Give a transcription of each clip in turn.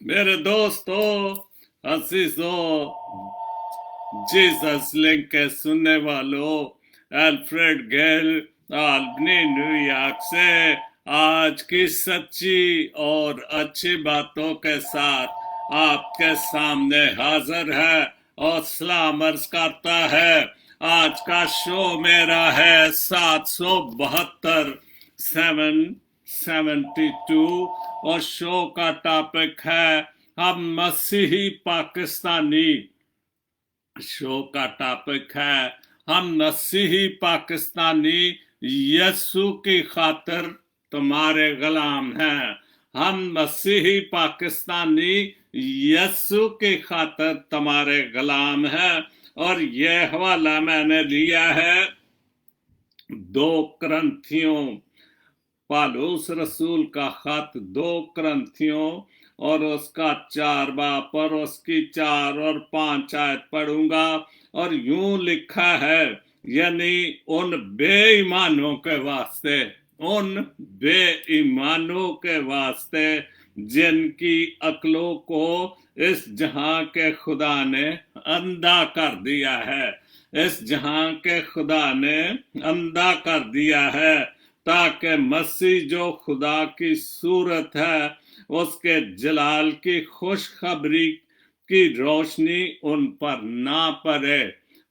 मेरे दोस्तों, अजीजों, Jesus link के सुनने वालों, अल्फ्रेड गेल आल्बनी न्यूयॉर्क से आज की सच्ची और अच्छी बातों के साथ आपके सामने हाजिर है और सलाम अर्ज करता है। आज का शो मेरा है 772 772 और शो का टॉपिक है हम मसीही पाकिस्तानी। शो का टॉपिक है हम मसीही पाकिस्तानी यीशु की खातिर तुम्हारे गुलाम हैं। हम मसीही पाकिस्तानी यीशु की खातिर तुम्हारे गुलाम हैं। और यह हवाला मैंने लिया है 2 करंथियों, पालूस रसूल का खत 2 करंथियों और उसका 4 बाब और उसकी 4 और 5 आयत पढ़ूंगा। और यूं लिखा है, यानी उन बेईमानों के वास्ते, उन बेईमानों के वास्ते जिनकी अक्लों को इस जहां के खुदा ने अंधा कर दिया है। इस जहां के खुदा ने अंधा कर दिया है, ताकि मसीह जो खुदा की सूरत है उसके जलाल की खुशखबरी की रोशनी उन पर ना पड़े,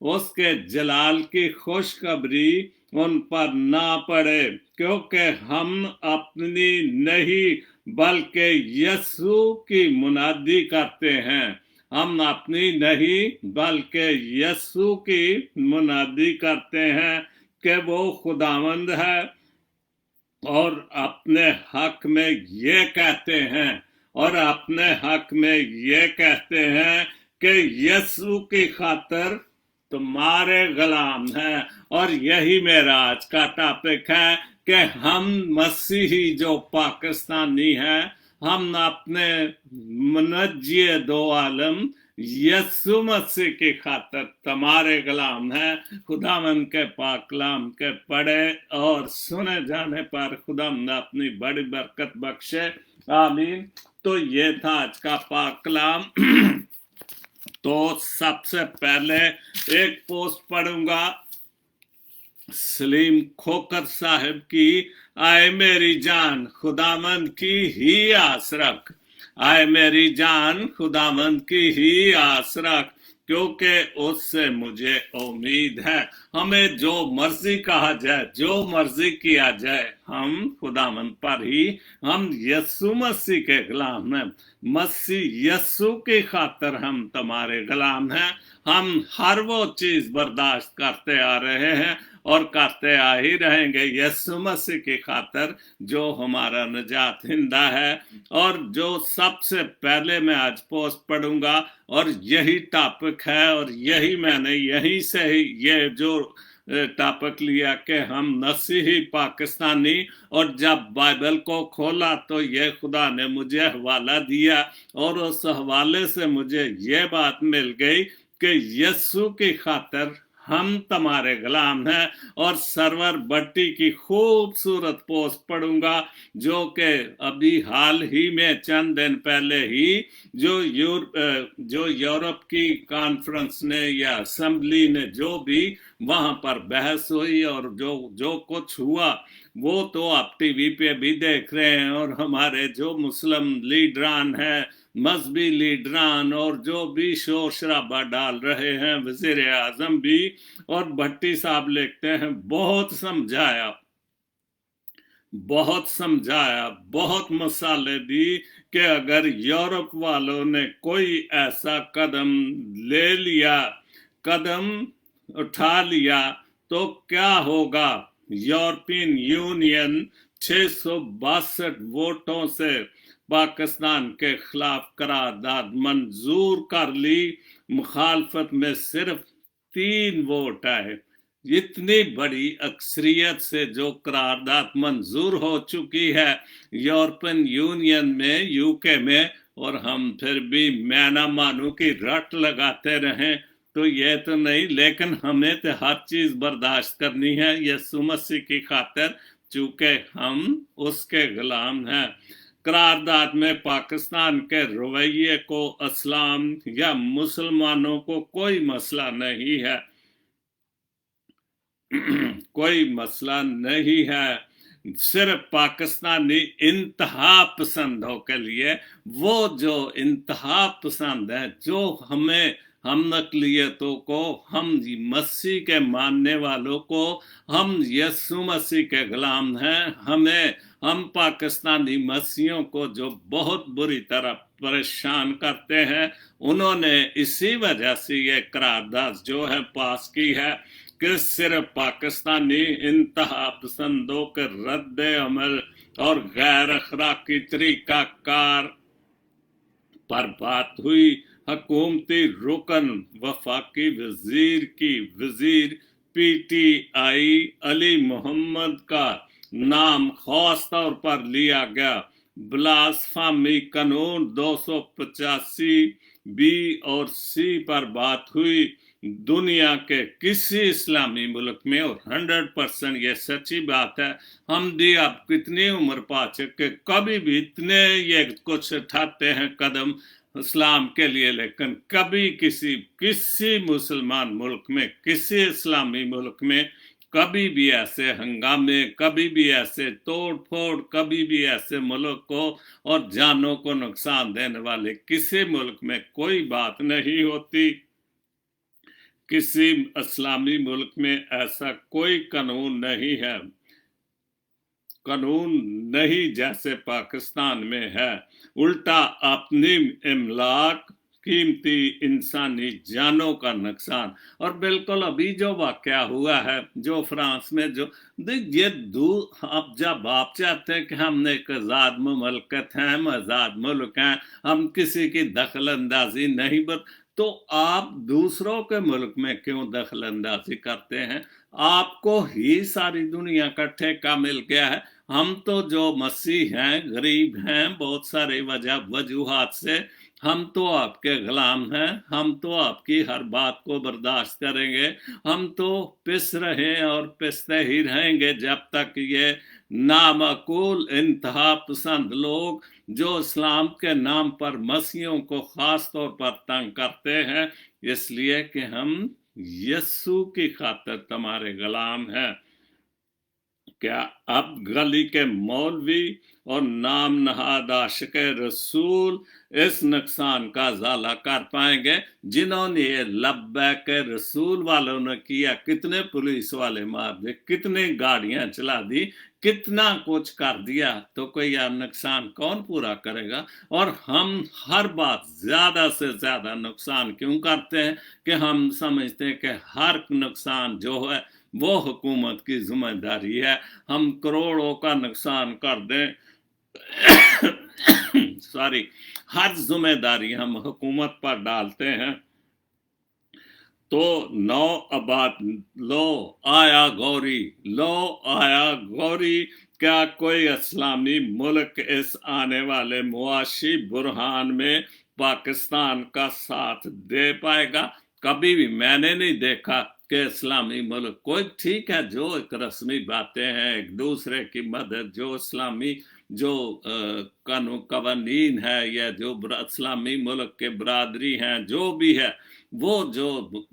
उसके जलाल की खुशखबरी उन पर ना पड़े। क्योंकि हम अपनी नहीं बल्कि यीशु की मुनादी करते हैं। हम अपनी नहीं बल्कि यीशु की मुनादी करते हैं कि वो खुदावंद है, और अपने हक में ये कहते हैं, और अपने हक में ये कहते हैं कि यीशु की खातिर तुम्हारे गुलाम हैं। और यही मेरा आज का टॉपिक है कि हम मसीही जो पाकिस्तानी हैं, हम अपने मुनज्जी दो आलम यीशु मसीह की खातिर तुम्हारे गुलाम हैं। खुदावंद के पाक कलाम के पढ़े और सुने जाने पर खुदावंद अपनी बड़ी बरकत बख्शे, आमीन। तो ये था आज का पाक कलाम। तो सबसे पहले एक पोस्ट पढ़ूंगा सलीम खोकर साहब की, आए मेरी जान खुदावंद की ही आस रख। आए मेरी जान खुदावंद की ही आस रख, क्योंकि उससे मुझे उम्मीद है। हमें जो मर्जी कहा जाए, जो मर्जी किया जाए, हम खुदावंद पर ही, हम यीशु मसीह के गुलाम हैं। मसीह यीशु की खातिर हम तुम्हारे गुलाम हैं। हम हर वो चीज बर्दाश्त करते आ रहे हैं और करते आ ही रहेंगे यीशु मसीह की खातिर, जो हमारा निजात हिंदा है। और जो सबसे पहले मैं आज पोस्ट पढ़ूंगा, और यही टॉपिक है, और यही मैंने यहीं से ही ये जो टॉपिक लिया कि हम मसीही पाकिस्तानी। और जब बाइबल को खोला तो ये खुदा ने मुझे हवाला दिया, और उस हवाले से मुझे ये बात मिल गई कि यीशु की खातिर हम तुम्हारे गुलाम हैं। और सरवर भट्टी की खूबसूरत पोस्ट पढ़ूंगा, जो कि अभी हाल ही में चंद दिन पहले ही जो यूरोप की कॉन्फ्रेंस ने या असेंबली ने जो भी वहां पर बहस हुई और जो कुछ हुआ, वो तो आप टीवी पे भी देख रहे हैं। और हमारे जो मुस्लिम लीडरान हैं, मजहबी लीडरान, और जो भी शोर शराबा डाल रहे हैं, वजीर आजम भी, और भट्टी साहब लिखते हैं, बहुत समझाया, बहुत समझाया, बहुत मसाले दी कि अगर यूरोप वालों ने कोई ऐसा कदम ले लिया, कदम उठा लिया, तो क्या होगा। यूरोपियन यूनियन 662 वोटों से पाकिस्तान के खिलाफ करारदाद मंजूर कर ली। मुखालफत में सिर्फ 3 वोट आए। इतनी बड़ी अक्सरियत से जो करारदाद मंजूर हो चुकी है यूरोपियन यूनियन में, यूके में, और हम फिर भी मैं ना मानू की रट लगाते रहें तो ये तो नहीं, लेकिन हमें तो हर चीज बर्दाश्त करनी है यीशु मसीह की खातिर, चूंकि हम उसके गुलाम हैं। करारदाद में पाकिस्तान के रवैये को इस्लाम या मुसलमानों को कोई मसला नहीं है, कोई मसला नहीं है। सिर्फ पाकिस्तानी इंतहा पसंदों के लिए, वो जो इंतहा पसंद है, जो हमें, हम नकलियतों को, हम मसीह के मानने वालों को, हम यीशु मसीह के गुलाम हैं, हम पाकिस्तानी मसीहियों को जो बहुत बुरी तरह परेशान करते हैं, उन्होंने इसी वजह से ये करारदाद जो है पास की है कि सिर्फ पाकिस्तानी इंतहा पसंदों के रद्द अमल और गैर अखलाकी तरीका कार पर बात हुई। हुकूमती रुकन वफाकी वजीर की वजीर PTI अली मोहम्मद का नाम खास तौर पर लिया गया। ब्लास्फेमी कानून 285 B और C पर बात हुई। दुनिया के किसी इस्लामी मुल्क में, और 100% ये सच्ची बात है, हम भी अब कितनी उम्र पा चुके, कभी भी इतने ये कुछ उठाते हैं कदम इस्लाम के लिए, लेकिन कभी किसी मुसलमान मुल्क में, किसी इस्लामी मुल्क में कभी भी ऐसे हंगामे, कभी भी ऐसे तोड़ फोड़, कभी भी ऐसे मुल्क को और जानों को नुकसान देने वाले किसी मुल्क में कोई बात नहीं होती। किसी इस्लामी मुल्क में ऐसा कोई कानून नहीं है, कानून नहीं जैसे पाकिस्तान में है। उल्टा अपनी इमलाक, कीमती इंसानी जानों का नुकसान। और बिल्कुल अभी जो वाकया हुआ है, जो फ्रांस में, जो ये अब जब आप चाहते हैं कि हमने एक आज़ाद मुमलकत हैं, हम आज़ाद मुल्क हैं, हम किसी की दखल अंदाजी नहीं तो आप दूसरों के मुल्क में क्यों दखल अंदाजी करते हैं? आपको ही सारी दुनिया का ठेका मिल गया है। हम तो जो मसीह हैं, गरीब हैं, बहुत सारे वजूहात से हम तो आपके गुलाम हैं, हम तो आपकी हर बात को बर्दाश्त करेंगे, हम तो पिस रहे और पिसते ही रहेंगे जब तक ये नामाकूल इंतहा पसंद लोग जो इस्लाम के नाम पर मसीहियों को खास तौर पर तंग करते हैं, इसलिए कि हम यस्सु की खातिर तुम्हारे गुलाम हैं। क्या अब गली के मौलवी और नाम नहाद आशिक रसूल इस नुकसान का ज़ाला कर पाएंगे जिन्होंने ये लब्बैक रसूल वालों ने किया? कितने पुलिस वाले मार दे, कितनी गाड़ियां चला दी, कितना कुछ कर दिया, तो कोई यह नुकसान कौन पूरा करेगा? और हम हर बात ज्यादा से ज्यादा नुकसान क्यों करते हैं कि हम समझते हैं कि हर नुकसान जो है वो हुकूमत की जिम्मेदारी है। हम करोड़ों का नुकसान कर दें सॉरी, हर जिम्मेदारी हम हुकूमत पर डालते हैं। तो नौ आबाद लो आया गौरी, लो आया गौरी। क्या कोई इस्लामी मुल्क इस आने वाले मुआशी बुरहान में पाकिस्तान का साथ दे पाएगा? कभी भी मैंने नहीं देखा कि इस्लामी मुल्क, कोई ठीक है जो एक रस्मी बातें हैं, एक दूसरे की मदद, जो इस्लामी जो कानून कवानीन है, या जो इस्लामी मुल्क के बरादरी हैं, जो भी है, वो जो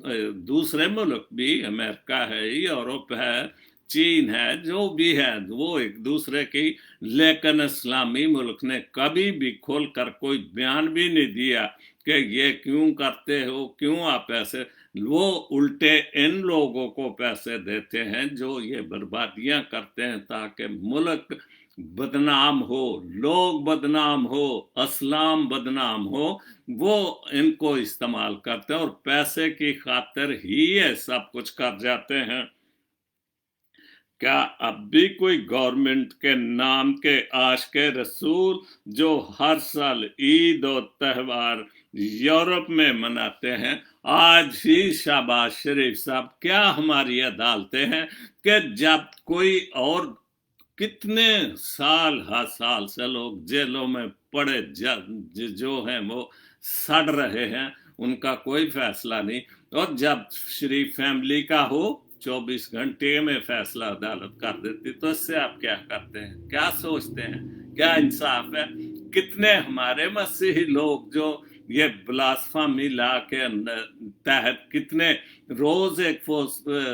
दूसरे मुल्क भी, अमेरिका है, यूरोप है, चीन है, जो भी है, वो एक दूसरे की, लेकिन इस्लामी मुल्क ने कभी भी खोलकर कोई बयान भी नहीं दिया कि ये क्यों करते हो, क्यों आप ऐसे। वो उल्टे इन लोगों को पैसे देते हैं जो ये बर्बादियां करते हैं ताकि मुल्क बदनाम हो, लोग बदनाम हो, इस्लाम बदनाम हो। वो इनको इस्तेमाल करते हैं और पैसे की खातिर ही ये सब कुछ कर जाते हैं। क्या अब भी कोई गवर्नमेंट के नाम के आशिक़े रसूल जो हर साल ईद और त्यौहार यूरोप में मनाते हैं, आज ही शहबाज शरीफ साहब, क्या हमारी अदालतें हैं कि जब कोई और कितने साल हर साल से लोग जेलों में पड़े जो हैं वो सड़ रहे हैं, उनका कोई फैसला नहीं। और जब शरीफ फैमिली का हो 24 घंटे में फैसला अदालत कर देती, तो इससे आप क्या करते हैं, क्या सोचते हैं? क्या इंसाफ है? कितने हमारे मसीही लोग जो ये ब्लास्फेमी ला के तहत कितने रोज एक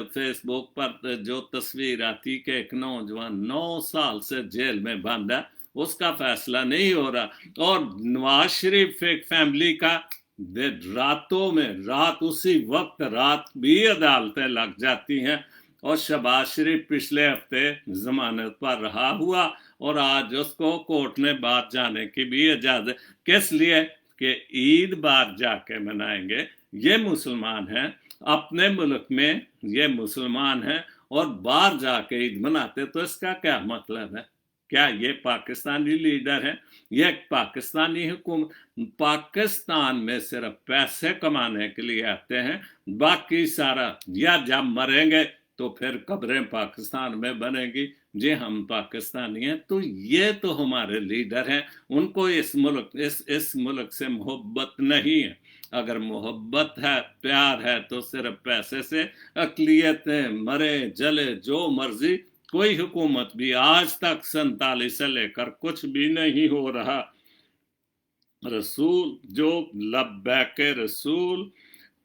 फेसबुक पर जो तस्वीर आती कि एक नौजवान 9 साल से जेल में बंद है, उसका फैसला नहीं हो रहा। और नवाज शरीफ एक फैमिली का रातों में रात उसी वक्त रात भी अदालतें लग जाती हैं। और शहबाज शरीफ पिछले हफ्ते जमानत पर रहा हुआ और आज उसको कोर्ट ने बाहर जाने की भी इजाजत, किस लिए कि ईद बाहर जाके मनाएंगे। ये मुसलमान हैं, अपने मुल्क में ये मुसलमान हैं और बाहर जाके ईद मनाते, तो इसका क्या मतलब है? क्या ये पाकिस्तानी लीडर हैं? ये पाकिस्तानी हुकूमत पाकिस्तान में सिर्फ पैसे कमाने के लिए आते हैं, बाकी सारा या जब मरेंगे तो फिर कब्रें पाकिस्तान में बनेगी। जी हम पाकिस्तानी हैं, तो ये तो हमारे लीडर हैं, उनको इस मुल्क से मोहब्बत नहीं है। अगर मोहब्बत है, प्यार है, तो सिर्फ पैसे से अकलियतें मरे जले जो मर्जी, कोई हुकूमत भी आज तक 47 से लेकर कुछ भी नहीं हो रहा। रसूल जो लब्बैक रसूल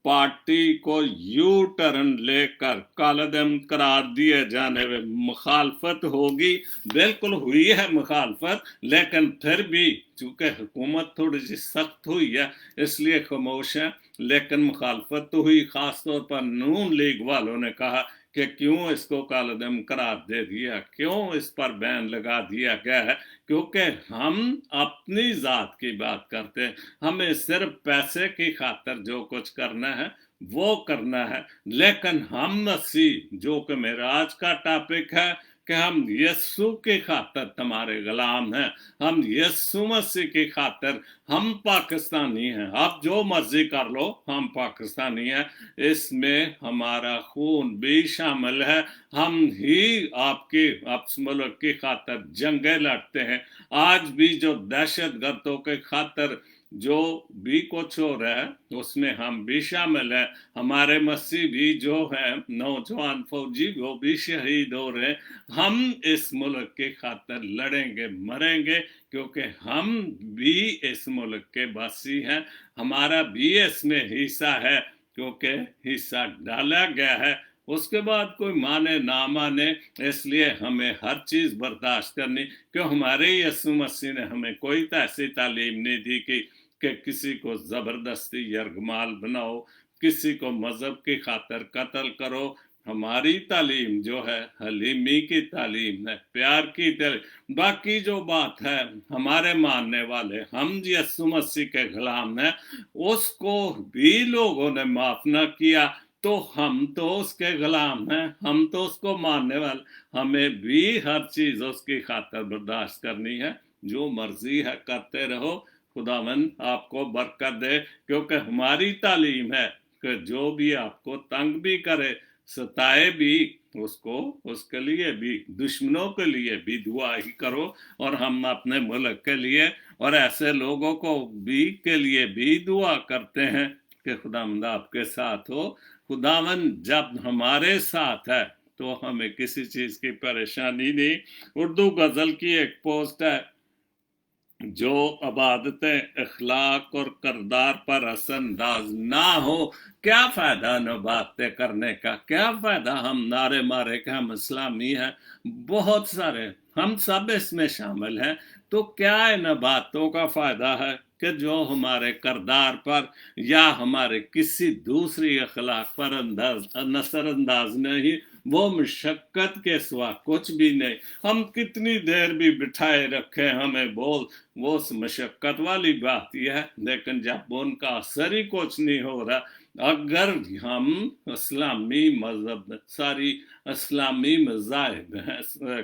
पार्टी को यू टर्न लेकर कालदम करार दिए जाने में मुखालफत होगी, बिल्कुल हुई है मुखालफत, लेकिन फिर भी चूंकि हुकूमत थोड़ी सी सख्त हुई है इसलिए खामोश है, लेकिन मुखालफत तो हुई। खासतौर पर नून लीग वालों ने कहा कि क्यों इसको कालदम करार दे दिया, क्यों इस पर बैन लगा दिया गया है, क्योंकि हम अपनी जात की बात करते हैं, हमें सिर्फ पैसे की खातिर जो कुछ करना है वो करना है। लेकिन हम मसीह, जो कि मेराज का टॉपिक है कि हम यस्सु की खातिर तुम्हारे गुलाम हैं, हम यस्सु मसीह की खातिर हम पाकिस्तानी हैं, आप जो मर्जी कर लो, हम पाकिस्तानी हैं, इसमें हमारा खून भी शामिल है, हम ही आपके मुल्क की खातिर जंगें लड़ते हैं। आज भी जो दहशत गर्दों के खातिर जो भी कुछ हो रहा है उसमें हम भी शामिल हैं, हमारे मसीह भी जो है नौजवान फौजी वो भी शहीद हो रहे हैं। हम इस मुल्क के खातिर लड़ेंगे मरेंगे, क्योंकि हम भी इस मुल्क के वासी हैं, हमारा भी इसमें हिस्सा है, क्योंकि हिस्सा डाला गया है। उसके बाद कोई माने ना माने, इसलिए हमें हर चीज़ बर्दाश्त करनी, क्यों हमारे यीशु मसीह ने हमें कोई ऐसी तालीम नहीं दी कि किसी को ज़बरदस्ती यरगमाल बनाओ, किसी को मज़हब की खातिर कत्ल करो। हमारी तालीम जो है हलीमी की तालीम है, प्यार की तालीम। बाकी जो बात है हमारे मानने वाले हम यीशु मसीह के गुलाम हैं, उसको भी लोगों ने माफ ना किया तो हम तो उसके गुलाम हैं, हम तो उसको मानने वाले, हमें भी हर चीज उसकी खातिर बर्दाश्त करनी है। जो मर्जी है करते रहो, खुदावन आपको बरकत दे, क्योंकि हमारी तालीम है कि जो भी आपको तंग भी करे, सताए भी, उसको उसके लिए भी, दुश्मनों के लिए भी दुआ ही करो। और हम अपने मुल्क के लिए और ऐसे लोगों को भी के लिए भी दुआ करते हैं कि खुदावंद आपके साथ हो। खुदावन जब हमारे साथ है तो हमें किसी चीज की परेशानी नहीं। उर्दू गजल की एक पोस्ट है, जो अबादतें अखलाक और करदार पर असरअंदाज ना हो, क्या फायदा न बातें करने का, क्या फायदा हम नारे मारे कि हम इस्लामी हैं। बहुत सारे हम सब इसमें शामिल हैं, तो क्या इन बातों का फायदा है कि जो हमारे करदार पर या हमारे किसी दूसरी अखलाक पर नजरअंदाज नहीं, वो मुशक्कत के सिवा कुछ भी नहीं। हम कितनी देर भी बिठाए रखे हमें बोल, वो मशक्कत वाली बात यह है, लेकिन जब उनका असर ही कुछ नहीं हो रहा, अगर हम इस्लामी मजहब सारी इस्लामी मज़ाहिब हैं,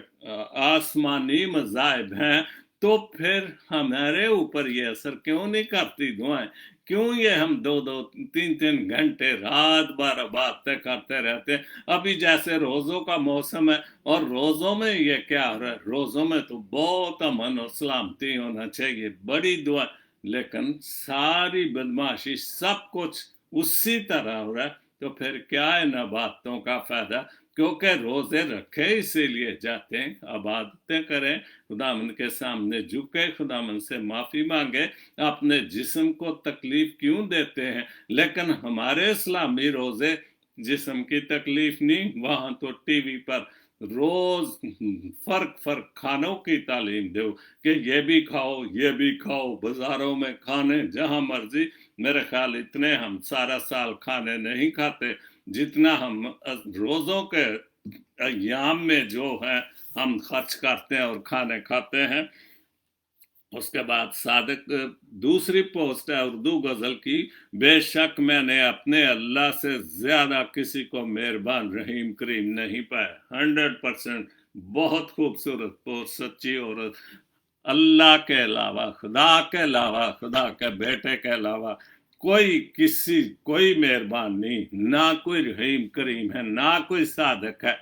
आसमानी मज़ाहिब हैं, तो फिर हमारे ऊपर ये असर क्यों नहीं करती दुआएं? क्यों ये हम 2-2 3-3 घंटे रात भर बातें करते रहते हैं? अभी जैसे रोज़ों का मौसम है और रोज़ों में ये क्या हो रहा है, रोज़ों में तो बहुत अमन और सलामती होना चाहिए, बड़ी दुआ, लेकिन सारी बदमाशी सब कुछ उसी तरह हो रहा है। तो फिर क्या है इन बातों का फायदा? क्योंकि रोजे रखे इसीलिए जाते हैं, इबादतें करें, खुदावंद के सामने झुके, खुदावंद से माफी मांगे, अपने जिस्म को तकलीफ क्यों देते हैं। लेकिन हमारे इस्लामी रोजे जिस्म की तकलीफ नहीं, वहां तो टीवी पर रोज फर्क खानों की तालीम दो कि ये भी खाओ ये भी खाओ, बाजारों में खाने जहां मर्जी। मेरे ख्याल इतने हम सारा साल खाने नहीं खाते जितना हम रोजों के अय्याम में जो है हम खर्च करते हैं और खाने खाते हैं। उसके बाद सादिक दूसरी पोस्ट है उर्दू गजल की, बेशक मैंने अपने अल्लाह से ज्यादा किसी को मेहरबान रहीम करीम नहीं पाया। 100% बहुत खूबसूरत पोस्ट, सच्ची। और अल्लाह के अलावा, खुदा के अलावा, खुदा के बेटे के अलावा कोई मेहरबान नहीं, ना कोई रहीम करीम है, ना कोई सादिक है,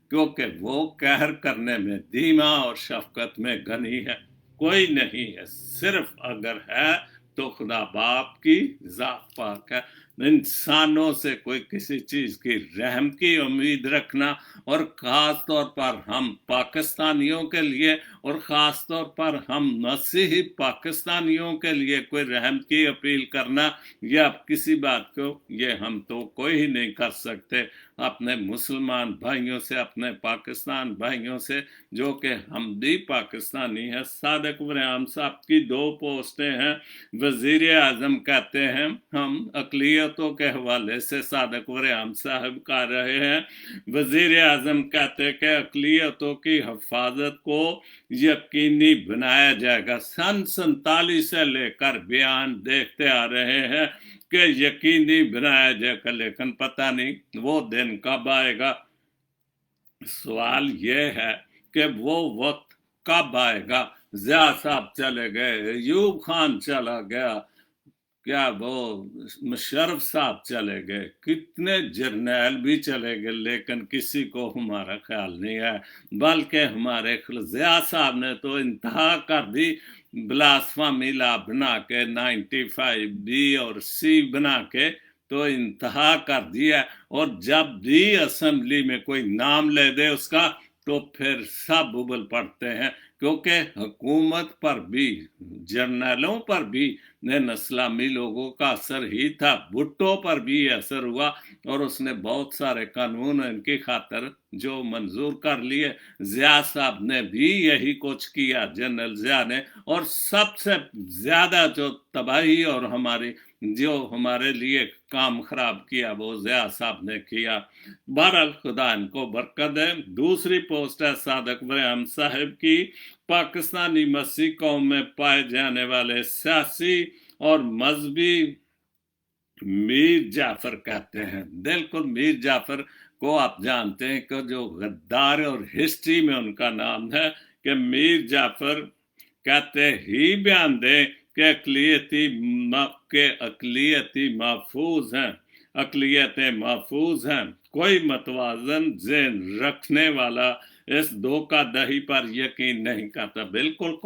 क्योंकि वो कहर करने में धीमा और शफकत में गनी है। कोई नहीं है, सिर्फ अगर है तो खुदा बाप की जात पाक है। इंसानों से कोई किसी चीज की रहम की उम्मीद रखना, और खास तौर पर हम पाकिस्तानियों के लिए, और ख़ास तौर पर हम मसीही पाकिस्तानियों के लिए कोई रहम की अपील करना, या किसी बात को, ये हम तो कोई ही नहीं कर सकते अपने मुसलमान भाइयों से, अपने पाकिस्तान भाइयों से, जो कि हम भी पाकिस्तानी हैं। सादिक बरआम साहब की 2 पोस्टें हैं। वजीर आजम कहते हैं, हम अकलियतों के हवाले से सादिक बरआम साहब कर रहे हैं। वजीर आजम कहते हैं कि अकलियतों की हिफाजत को यकीनी बनाया जाएगा। सन 47 से लेकर बयान देखते आ रहे हैं कि यकीनी बनाया जाएगा, लेकिन पता नहीं वो दिन कब आएगा। सवाल ये है कि वो वक्त कब आएगा। ज़िया साहब चले गए, अयूब खान चला गया, क्या वो मुशर्रफ साहब चले गए, कितने जर्नैल भी चले गए, लेकिन किसी को हमारा ख्याल नहीं है। बल्कि हमारे ज़िया साहब ने तो इंतहा कर दी, ब्लास्फेमी लॉ बना के 95 बी और सी बना के तो इंतहा कर दिया। और जब भी असेंबली में कोई नाम ले दे उसका, तो फिर सब उबल पड़ते हैं, क्योंकि हुकूमत पर भी, जर्नलों पर भी इस्लामी लोगों का असर ही था। भुट्टो पर भी असर हुआ, और उसने बहुत सारे कानून इनकी खातर जो मंजूर कर लिए। ज़िया साहब ने भी यही कुछ किया, जनरल ज़िया ने। और सबसे ज्यादा जो तबाही और जो हमारे लिए काम खराब किया, वो ज़िया साहब ने किया। बहरहाल खुदा इनको बरकत दे। दूसरी पोस्ट है सादिक बरआम साहब की, पाकिस्तानी मसीह कौम में पाए जाने वाले सियासी और मजहबी मीर जाफर कहते हैं। बिल्कुल, मीर जाफर को आप जानते हैं कि जो गद्दार, और हिस्ट्री में उनका नाम है कि मीर जाफर कहते ही बयान दें कि अकलियती महफूज हैं, अकलियतें महफूज हैं। कोई मतवाजन ज़हन रखने वाला इस धोखाधड़ी पर यकीन नहीं करता। बिल्कुल,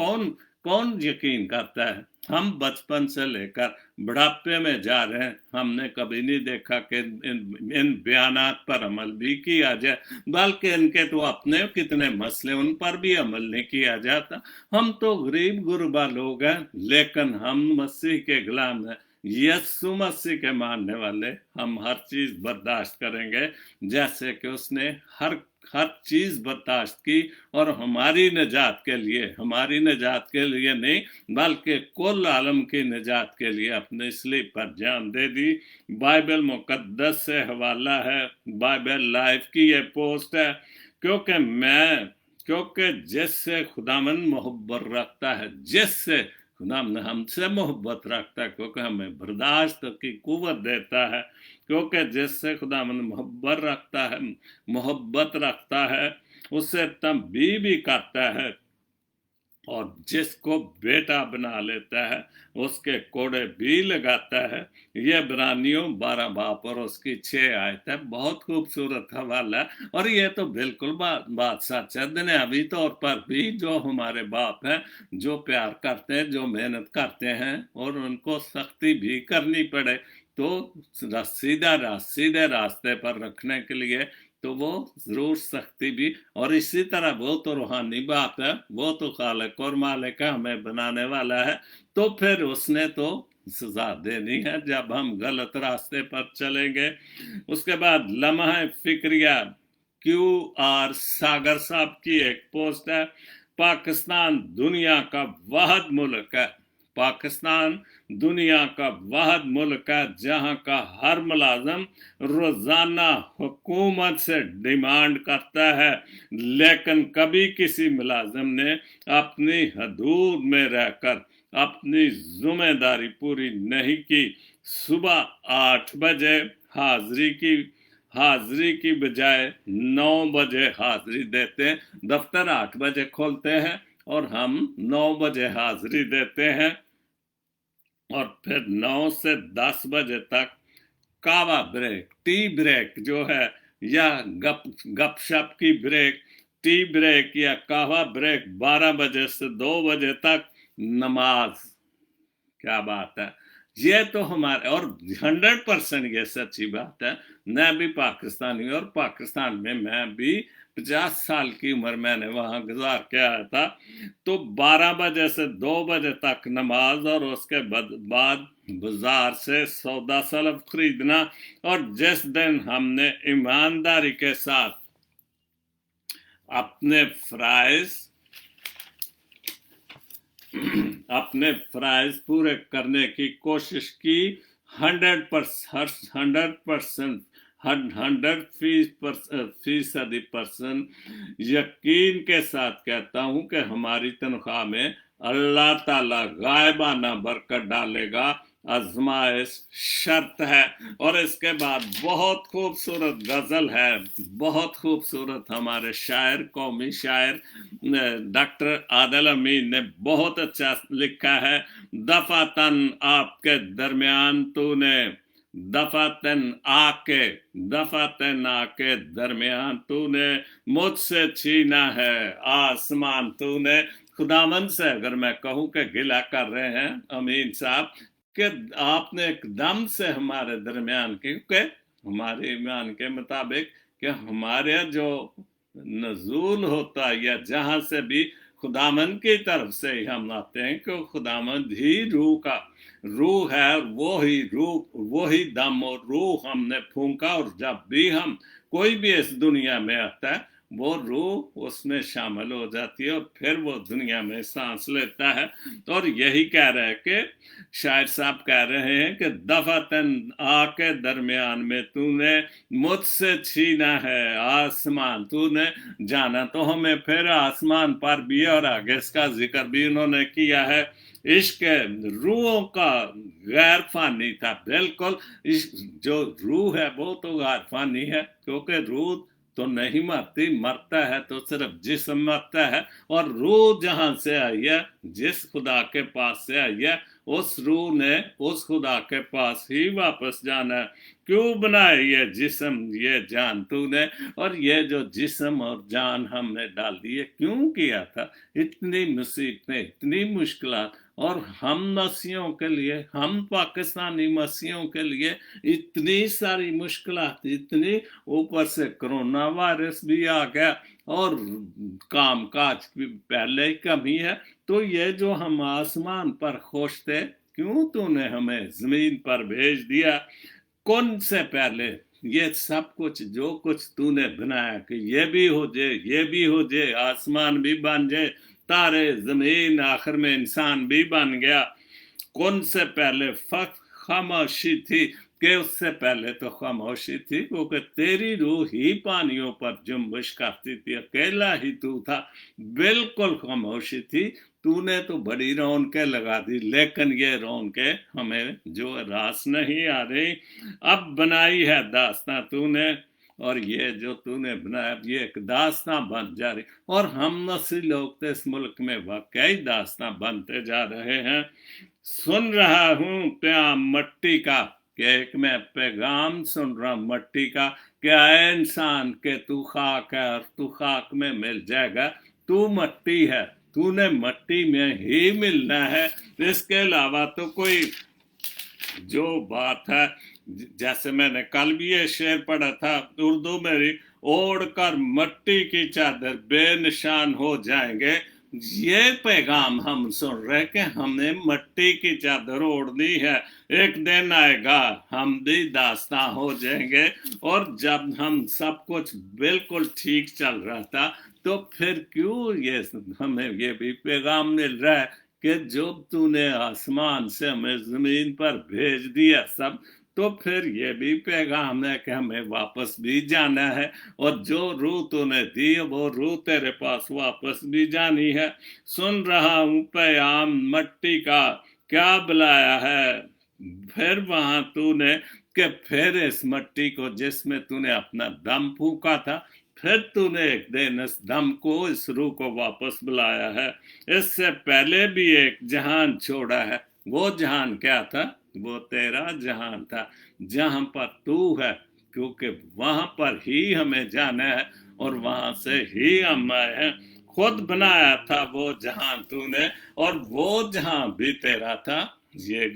कौन यकीन करता है। हम बचपन से लेकर बुढ़ापे में जा रहे हैं, हमने कभी नहीं देखा कि इन बयानात पर अमल भी किया जाए, बल्कि इनके तो अपने कितने मसले, उन पर भी अमल नहीं किया जाता। हम तो गरीब गुरबा लोग हैं, लेकिन हम मसीह के गुलाम हैं, यीशु मसीह के मानने वाले। हम हर चीज बर्दाश्त करेंगे, जैसे कि उसने हर चीज बर्दाश्त की, और हमारी निजात के लिए नहीं, बल्कि कुल आलम की निजात के लिए अपने सलीब पर जान दे दी। बाइबल मुकद्दस से हवाला है, बाइबल लाइफ की ये पोस्ट है। क्योंकि जिससे खुदावंद मोहब्बत रखता है, जिससे खुदावंद हमसे मोहब्बत रखता है, क्योंकि हमें बर्दाश्त की कुव्वत देता है, क्योंकि जिससे खुदावंद मोहब्बत रखता है उससे तंबीह भी करता है, और जिसको बेटा बना लेता है उसके कोड़े भी लगाता है। यह इब्रानियों 12 बाप और उसकी 6 आयत है। बहुत खूबसूरत हवाला है, और ये तो बिल्कुल बात सच है। दुनियावी तौर पर भी जो हमारे बाप हैं, जो प्यार करते हैं, जो मेहनत करते हैं, और उनको सख्ती भी करनी पड़े, तो सीधे रास्ते पर रखने के लिए تو وہ ضرور سختی بھی، اور اسی طرح وہ تو روحانی بات ہے، وہ تو خالق اور مالک ہے، ہمیں بنانے والا ہے، تو پھر اس نے تو سزا دینی ہے جب ہم غلط راستے پر چلیں گے۔ اس کے بعد لمحہ فکریہ کیو آر ساگر صاحب کی ایک پوسٹ ہے، پاکستان دنیا کا واحد ملک ہے، پاکستان دنیا کا واحد ملک ہے جہاں کا ہر ملازم روزانہ حکومت سے ڈیمانڈ کرتا ہے، لیکن کبھی کسی ملازم نے اپنی حدود میں رہ کر اپنی ذمہ داری پوری نہیں کی۔ صبح 8 بجے حاضری کی بجائے 9 بجے حاضری دیتے ہیں، دفتر 8 بجے کھولتے ہیں اور ہم 9 بجے حاضری دیتے ہیں، اور پھر 9 سے 10 بجے تک کاوا بریک، ٹی بریک جو ہے، یا گپ شپ کی بریک، ٹی بریک یا کاوا بریک 12 بجے سے 2 بجے تک نماز۔ کیا بات ہے! یہ تو ہمارے، اور 100% یہ سچی بات ہے، میں بھی پاکستانی، اور پاکستان میں میں بھی 50 سال کی عمر میں نے وہاں گزار کے آیا تھا، تو 12 بجے سے 2 بجے تک نماز، اور اس کے بعد بازار سے سودا سلب خریدنا، اور جس دن ہم نے ایمانداری کے ساتھ اپنے فرائض پورے کرنے کی کوشش کی، 100% یقین کے ساتھ کہتا ہوں کہ ہماری تنخواہ میں اللہ تعالیٰ غائبانہ برکت ڈالے گا، آزمائش شرط ہے۔ اور اس کے بعد بہت خوبصورت غزل ہے، بہت خوبصورت، ہمارے شاعر، قومی شاعر ڈاکٹر عادل امین نے بہت اچھا لکھا ہے، دفعتاً آپ کے درمیان تو نے، دفعتاً آ کے درمیان تو نے مجھ سے چھینا ہے آسمان تو نے۔ خداوند سے اگر میں کہوں کہ گلہ کر رہے ہیں امین صاحب کہ آپ نے ایک دم سے ہمارے درمیان، کیونکہ ہمارے ایمان کے مطابق کہ ہمارے جو نزول ہوتا ہے یا جہاں سے بھی خداوند کی طرف سے ہی ہم آتے ہیں، کہ خداوند ہی روح ہے، وہی دم اور روح ہم نے پھونکا، اور جب بھی ہم کوئی بھی اس دنیا میں آتا ہے وہ روح اس میں شامل ہو جاتی ہے، اور پھر وہ دنیا میں سانس لیتا ہے۔ اور یہی کہہ رہے ہیں کہ شاعر صاحب کہہ رہے ہیں کہ دفعتاً آ کے درمیان میں تو نے مجھ سے چھینا ہے آسمان تو نے، جانا تو ہمیں پھر آسمان پر بھی، اور آگے اس کا ذکر بھی انہوں نے کیا ہے، عشق روحوں کا غیر فانی تھا۔ بالکل، جو روح ہے وہ تو غیر فانی ہے، کیونکہ روح تو نہیں مرتی، مرتا ہے تو صرف جسم مرتا ہے، اور روح جہاں سے آئی ہے، جس خدا کے پاس سے آئی ہے، اس روح نے اس خدا کے پاس ہی واپس جانا ہے۔ کیوں بنائے یہ جسم یہ جان تو نے، اور یہ جو جسم اور جان ہم نے ڈال دیے، کیوں کیا تھا؟ اتنی مصیبتیں، اتنی مشکلات، اور ہم مسیحوں کے لیے، ہم پاکستانی مسیحوں کے لیے اتنی ساری مشکلات، اتنی، اوپر سے کرونا وائرس بھی آ گیا، اور کام کاج بھی پہلے ہی کمی ہے، تو یہ جو ہم آسمان پر خوش تھے، کیوں تو نے ہمیں زمین پر بھیج دیا؟ کون سے پہلے یہ سب کچھ جو کچھ تو نے بنایا کہ یہ بھی ہو جائے، یہ بھی ہو جائے، آسمان بھی بن جائے، تارے زمین، آخر میں انسان بھی بن گیا، کون سے پہلے خاموشی تھی؟ کہ اس سے پہلے تو خاموشی تھی، کیونکہ تیری روح ہی پانیوں پر جنبش کرتی تھی، اکیلا ہی تو تھا، بالکل خاموشی تھی، تو نے تو بڑی رونقیں لگا دی، لیکن یہ رونقیں ہمیں جو راس نہیں آ رہی۔ اب بنائی ہے داستاں تو نے، اور یہ جو تو نے بنایا یہ ایک داستاں بن جا رہی، اور ہم نسلی لوگ تو اس ملک میں واقعی داستاں بنتے جا رہے ہیں۔ سن رہا ہوں پیام مٹی کا، کہ ایک میں پیغام سن رہا ہوں مٹی کا، کہ اے انسان کہ تو خاک ہے اور تو خاک میں مل جائے گا، تو مٹی ہے، تو نے مٹی میں ہی ملنا ہے، اس کے علاوہ تو کوئی جو بات ہے، جیسے میں نے کل بھی یہ شعر پڑھا تھا اردو میں، ओढ़ कर मट्टी की चादर बेनिशान हो जाएंगे। ये पैगाम हम सुन रहे कि हमें मट्टी की चादर ओढ़नी है। एक दिन आएगा हम भी दास्तां हो जाएंगे। और जब हम सब कुछ बिल्कुल ठीक चल रहा था, तो फिर क्यों ये हमें ये भी पैगाम मिल रहा है कि जो तूने आसमान से हमें जमीन पर भेज दिया सब, तो फिर ये भी पैगाम है कि हमें वापस भी जाना है। और जो रूह तूने दी वो रूह तेरे पास वापस भी जानी है। सुन रहा हूं पैगाम मट्टी का क्या बुलाया है। फिर वहां तूने कि फिर इस मट्टी को जिसमें तूने अपना दम फूका था, फिर तूने एक दिन इस दम को, इस रूह को वापस बुलाया है। इससे पहले भी एक जहान छोड़ा है। वो जहान क्या था? वो तेरा जहान था जहां पर तू है, क्योंकि वहां पर ही हमें जाना है और वहां से ही हम आए हैं। खुद बनाया था वो जहान तूने, और वो जहां भी तेरा था, ये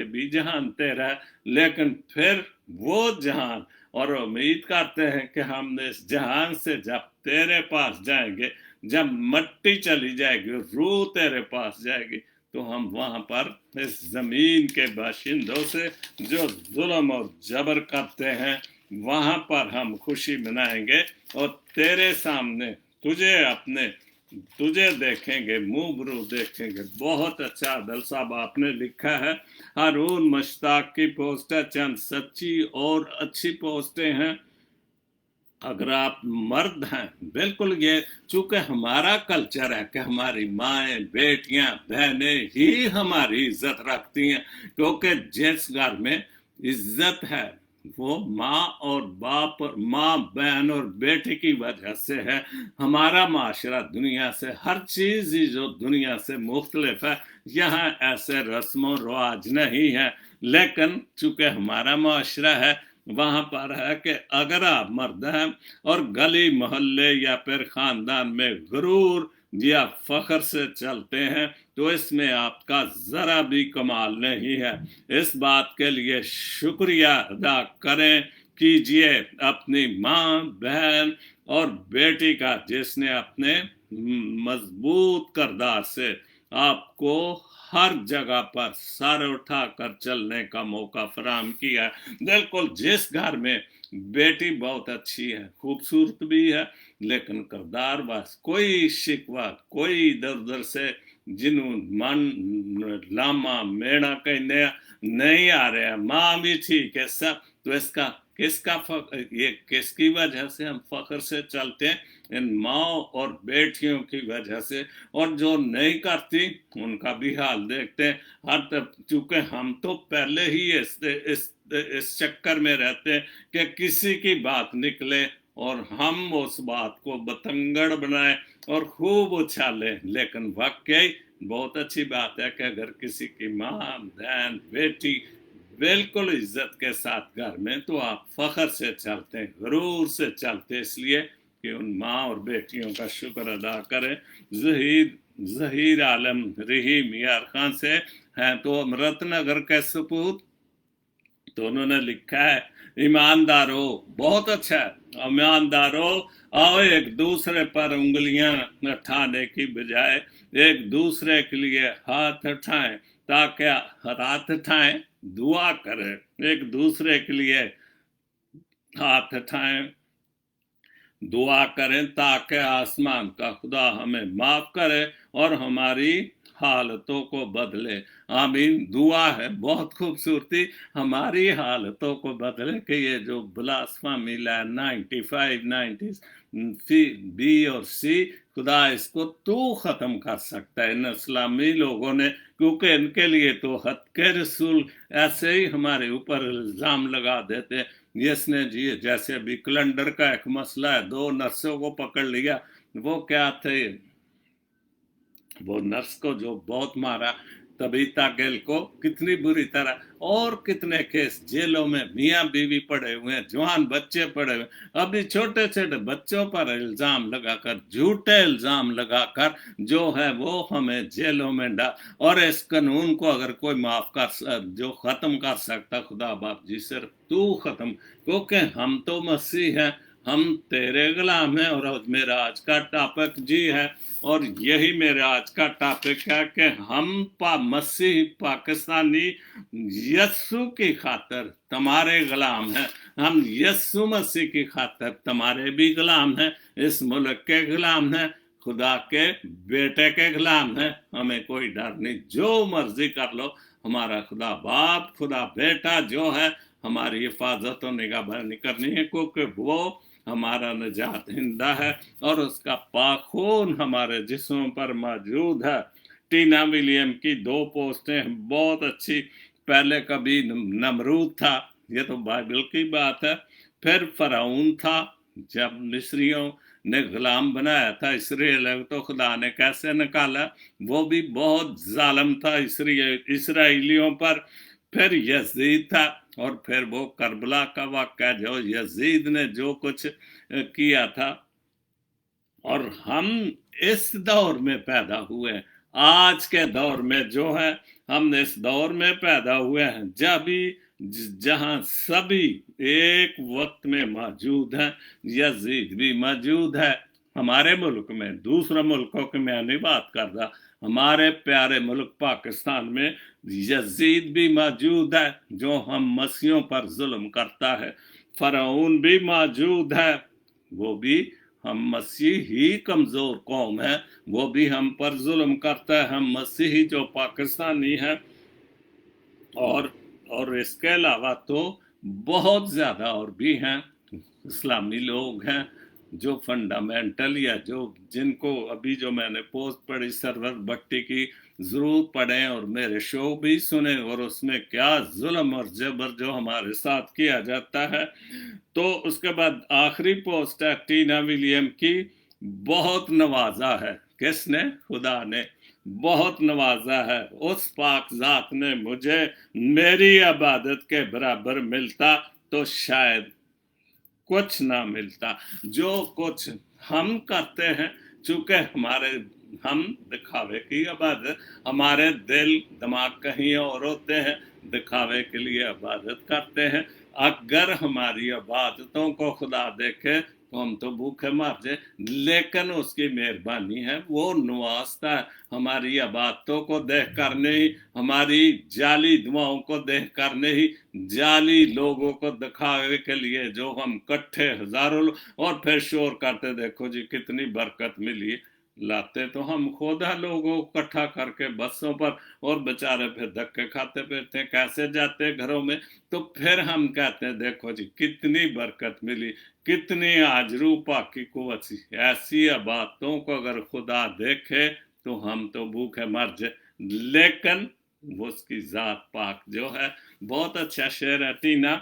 भी जहान तेरा है। लेकिन फिर वो जहान, और उम्मीद करते हैं कि हम इस जहान से जब तेरे पास जाएंगे, जब मट्टी चली जाएगी, रूह तेरे पास जाएगी, तो हम वहां पर इस जमीन के बाशिंदों से जो जुल्म और जबर करते हैं, वहां पर हम खुशी मनाएंगे और तेरे सामने तुझे देखेंगे, मुबरू देखेंगे। बहुत अच्छा अदल साहब आपने लिखा है। हारून मश्ताक की पोस्ट है, चंद सच्ची और अच्छी पोस्टें हैं। अगर आप मर्द हैं, बिल्कुल ये चूंकि हमारा कल्चर है कि हमारी माएँ, बेटियां, बहनें ही हमारी इज्जत रखती हैं, क्योंकि जिस घर में इज्जत है वो माँ और बाप, माँ, बहन और बेटे की वजह से है। हमारा माशरा दुनिया से, हर चीज ही जो दुनिया से मुख्तलिफ है, यहाँ ऐसे रस्म रवाज नहीं है। लेकिन चूंकि हमारा माशरा है, वहां पर है कि अगर आप मर्द हैं और गली मोहल्ले या फिर खानदान में गुरूर या फख्र से चलते हैं, तो इसमें आपका जरा भी कमाल नहीं है। इस बात के लिए शुक्रिया अदा करें, कीजिए अपनी माँ, बहन और बेटी का, जिसने अपने मजबूत किरदार से आपको हर जगह पर सर उठाकर चलने का मौका फराहम किया। बिल्कुल जिस घर में बेटी बहुत अच्छी है, खूबसूरत भी है, लेकिन किरदार बस कोई शिकवा, कोई इधर उधर से जिन्हों मन लामा मेड़ा कहने नहीं आ रहा, माँ भी ठीक है सब, तो इसका ये किसकी वजह से हम फख्र से चलते हैं? इन माओ और बेटियों की वजह से। और जो नहीं करती उनका भी हाल देखते हैं। हर तब चूंकि हम तो पहले ही इस चक्कर में रहते हैं कि किसी की बात निकले और हम उस बात को बतंगड़ बनाए और खूब उछाले। लेकिन वाकई बहुत अच्छी बात है कि अगर किसी की माँ, बहन, बेटी बिल्कुल इज्जत के साथ घर में, तो आप फख्र से चलते हैं, गरूर से चलते, इसलिए कि उन माँ और बेटियों का शुक्र अदा करें। जहीर आलम रहीम यार खान से हैं तो अमृतनगर के सपूत, तो उन्होंने लिखा है, ईमानदारो, बहुत अच्छा है, ईमानदारो आओ एक दूसरे पर उंगलियां उठाने की बजाय एक दूसरे के लिए हाथ उठाएं, ताकि हाथ उठाएं, दुआ करें, एक दूसरे के लिए हाथ उठाएं, दुआ करें, ताकि आसमान का खुदा हमें माफ करे और हमारी हालतों को बदले। आमीन। दुआ है, बहुत खूबसूरती, हमारी हालतों को बदले कि ये जो ब्लास्फेमी है 95, 90 बी और सी, खुदा इसको तू ख़त्म कर सकता है इन इस्लामी लोगों ने, क्योंकि इनके लिए तो हद के रसूल ऐसे ही हमारे ऊपर इल्ज़ाम लगा देते। इसने जी जैसे अभी कैलेंडर का एक मसला है, 2 नर्सों को पकड़ लिया, वो क्या थे, वो नर्स को जो बहुत मारा, तबीता गिल को कितनी बुरी तरह, और कितने केस जेलों में मियाँ बीवी पड़े हुए हैं, जवान बच्चे पड़े हुए, अभी छोटे छोटे बच्चों पर इल्जाम लगाकर, झूठे इल्जाम लगाकर जो है वो हमें जेलों में डाल। और इस कानून को अगर कोई माफ कर, जो खत्म कर सकता, खुदा बाप जी सिर्फ तू खत्म, क्योंकि हम तो मसीह हैं हम तेरे गुलाम हैं। और मेरा आज का टॉपिक जी है, और यही मेरा आज का टॉपिक है कि हम मसीह पाकिस्तानी यस्सु की खातर तुम्हारे गुलाम हैं। हम यस्सु मसीह की खातर तुम्हारे भी गुलाम हैं, इस मुल्क के गुलाम हैं, खुदा के बेटे के गुलाम हैं। हमें कोई डर नहीं, जो मर्जी कर लो। हमारा खुदा बाप, खुदा बेटा जो है, हमारी हिफाजत और निगहबानी करनी है, क्योंकि वो हमारा निजात हिंदा है और उसका पाखून हमारे जिस्मों पर मौजूद है। टीना विलियम की 2 पोस्टें बहुत अच्छी। पहले कभी नमरूद था, ये तो बाइबल की बात है। फिर फराउन था, जब मिस्रियों ने गुलाम बनाया था इसराइल, तो खुदा ने कैसे निकाला, वो भी बहुत जालिम था इसराइलियों पर। फिर यजीद था, और फिर वो करबला का वाक़या, जो यजीद ने जो कुछ किया था। और हम इस दौर में पैदा हुए, आज के दौर में जो है, हम इस दौर में पैदा हुए हैं जहां सभी एक वक्त में मौजूद हैं। यजीद भी मौजूद है हमारे मुल्क में, दूसरे मुल्कों की मैं नहीं बात कर रहा। हमारे प्यारे मुल्क पाकिस्तान में यजीद भी मौजूद है, जो हम मसीहों पर जुल्म करता है। फराउन भी मौजूद है, वो भी हम मसीह ही कमज़ोर कौम है, वो भी हम पर जुल्म करता है। हम मसीही जो पाकिस्तानी हैं, और इसके अलावा तो बहुत ज़्यादा और भी हैं, इस्लामी लोग हैं जो फंडामेंटल, या जिनको अभी जो मैंने पोस्ट पढ़ी सरवर भट्टी की, ज़रूर पढ़ें और मेरे शो भी सुने, और उसमें क्या जुल्म और जबर जो हमारे साथ किया जाता है। तो उसके बाद आखिरी पोस्ट है टीना विलियम की। बहुत नवाजा है, किसने? खुदा ने बहुत नवाजा है। उस पाक जात ने मुझे मेरी इबादत के बराबर मिलता तो शायद कुछ ना मिलता। जो कुछ हम करते हैं, चूंकि हम दिखावे की इबादत, हमारे दिल दिमाग कहीं और होते हैं, दिखावे के लिए इबादत करते हैं। अगर हमारी इबादतों को खुदा देखे तो हम तो भूखे मर जाए, लेकिन उसकी मेहरबानी है, वो नवाजता है। हमारी इबादतों को देख कर नहीं, हमारी जाली दुआओं को देख कर नहीं, जाली लोगों को दिखावे के लिए जो हम इकट्ठे हजारों और फिर शोर करते, देखो जी कितनी बरकत मिली। लाते तो हम खुद है लोगों को इकट्ठा करके बसों पर, और बेचारे फिर धक्के खाते फिरते, कैसे जाते घरों में। तो फिर हम कहते हैं देखो जी कितनी बरकत मिली, कितनी आज रूपा की कुव्वत। ऐसी बातों को अगर खुदा देखे तो हम तो भूखे मर जाए, लेकिन वो उसकी जात पाक जो है। बहुत अच्छा शेर है टीना।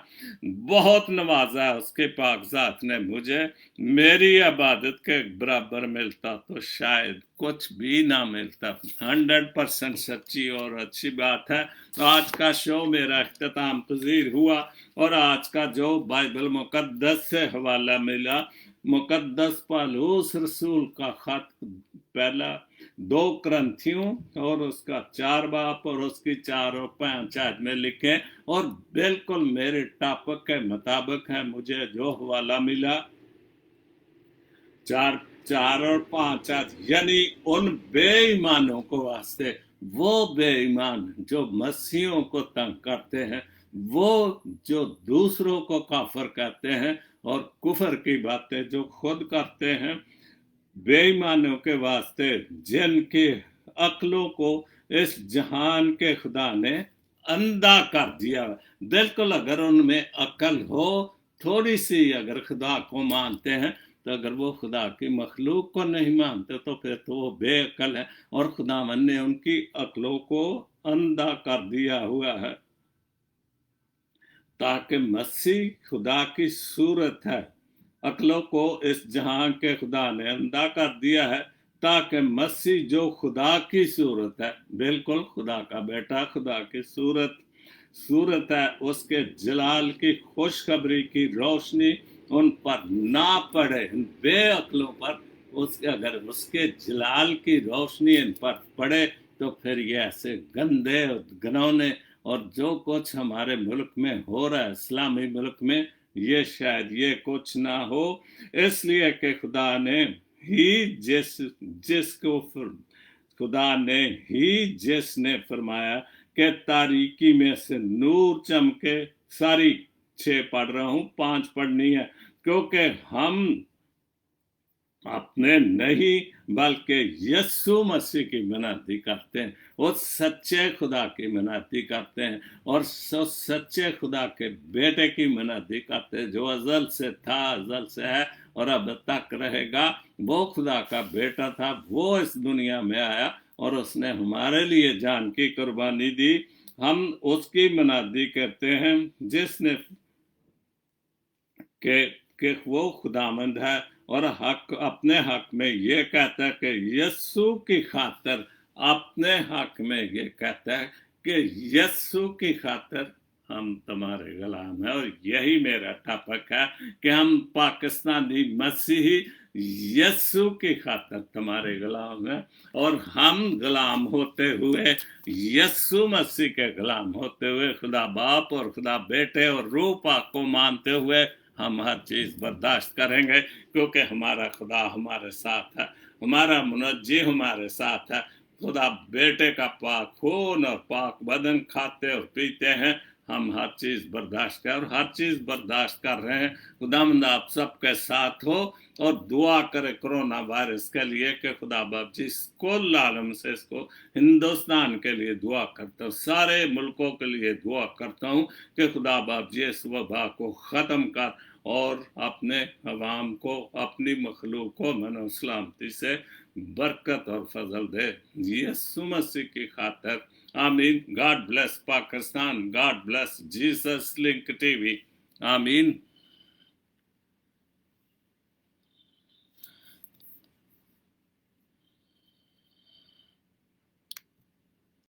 बहुत नवाजा है उसके पाक जात ने मुझे, मेरी इबादत के बराबर मिलता तो शायद कुछ भी ना मिलता। 100% सच्ची और अच्छी बात है। तो आज का शो मेरा इख्तिताम पजीर हुआ, और आज का जो बाइबल मुकद्दस से हवाला मिला, मुकद्दस पौलुस रसूल का खत, पहला 2 क्रंथियों और उसका 4 बाप और उसकी 4 और 5 आयत में लिखे, और बिल्कुल मेरे टॉपिक के मुताबिक है। मुझे जो हवाला मिला 4 और 5 आयत, यानी उन बेईमानों को वास्ते, वो बेईमान जो मसीहों को तंग करते हैं, वो जो दूसरों को काफर कहते हैं और कुफर की बातें जो खुद करते हैं, बेईमानों के वास्ते जिनकी अक्लों को इस जहान के खुदा ने अंधा कर दिया। बिल्कुल अगर उनमें अकल हो थोड़ी सी, अगर खुदा को मानते हैं, तो अगर वो खुदा की मखलूक को नहीं मानते तो फिर तो वो बेअकल है, और खुदावन ने उनकी अक्लों को अंधा कर दिया हुआ है, ताकि मसीह खुदा की सूरत है। अक्लों को इस जहां के खुदा ने अंधा कर दिया है, ताकि मसीह जो खुदा की सूरत है, बिल्कुल खुदा का बेटा, खुदा की सूरत है, उसके जलाल की खुशखबरी की रोशनी उन पर ना पड़े, बेअक्लों पर। अगर उसके जलाल की रोशनी इन पर पड़े तो फिर ये ऐसे गंदे और घिनौने और जो कुछ हमारे मुल्क में हो रहा है, इस्लामी मुल्क में, یہ شاید یہ کچھ نہ ہو، اس لیے کہ خدا نے جس نے فرمایا کہ تاریکی میں سے نور چمکے، ساری 6 پڑھ رہا ہوں، 5 پڑھنی ہے، کیونکہ ہم اپنے نہیں بلکہ یسوع مسیح کی منادی کرتے ہیں، اس سچے خدا کی منادی کرتے ہیں، اور سچے خدا کے بیٹے کی منادی کرتے ہیں جو ازل سے تھا، ازل سے ہے اور اب تک رہے گا۔ وہ خدا کا بیٹا تھا، وہ اس دنیا میں آیا اور اس نے ہمارے لیے جان کی قربانی دی۔ ہم اس کی منادی کرتے ہیں جس نے کہ وہ خداوند ہے، اور اپنے حق میں یہ کہتا ہے کہ یسوع کی خاطر، اپنے حق میں یہ کہتا ہے کہ یسوع کی خاطر ہم تمہارے غلام ہیں۔ اور یہی میرا ٹاپک ہے کہ ہم پاکستانی مسیحی یسوع کی خاطر تمہارے غلام ہیں، اور ہم غلام ہوتے ہوئے، یسوع مسیح کے غلام ہوتے ہوئے، خدا باپ اور خدا بیٹے اور روح پاک کو مانتے ہوئے ہم ہر چیز برداشت کریں گے، کیونکہ ہمارا خدا ہمارے ساتھ ہے، ہمارا منجی ہمارے ساتھ ہے۔ خدا بیٹے کا پاک خون اور پاک بدن کھاتے اور پیتے ہیں، ہم ہر چیز برداشت کر، اور ہر چیز برداشت کر رہے ہیں۔ خداوند آپ سب کے ساتھ ہو، اور دعا کرے کرونا وائرس کے لیے کہ خدا باپ جس کل عالم سے اس کو، ہندوستان کے لیے دعا کرتا ہوں، سارے ملکوں کے لیے دعا کرتا ہوں کہ خدا باپ جی اس وبا کو ختم کر، اور اپنے عوام کو، اپنی مخلوق کو امن و سلامتی سے برکت اور فضل دے، یسوع مسیح کی خاطر، آمین۔ God bless Pakistan, God bless Jesus link T V, آمین۔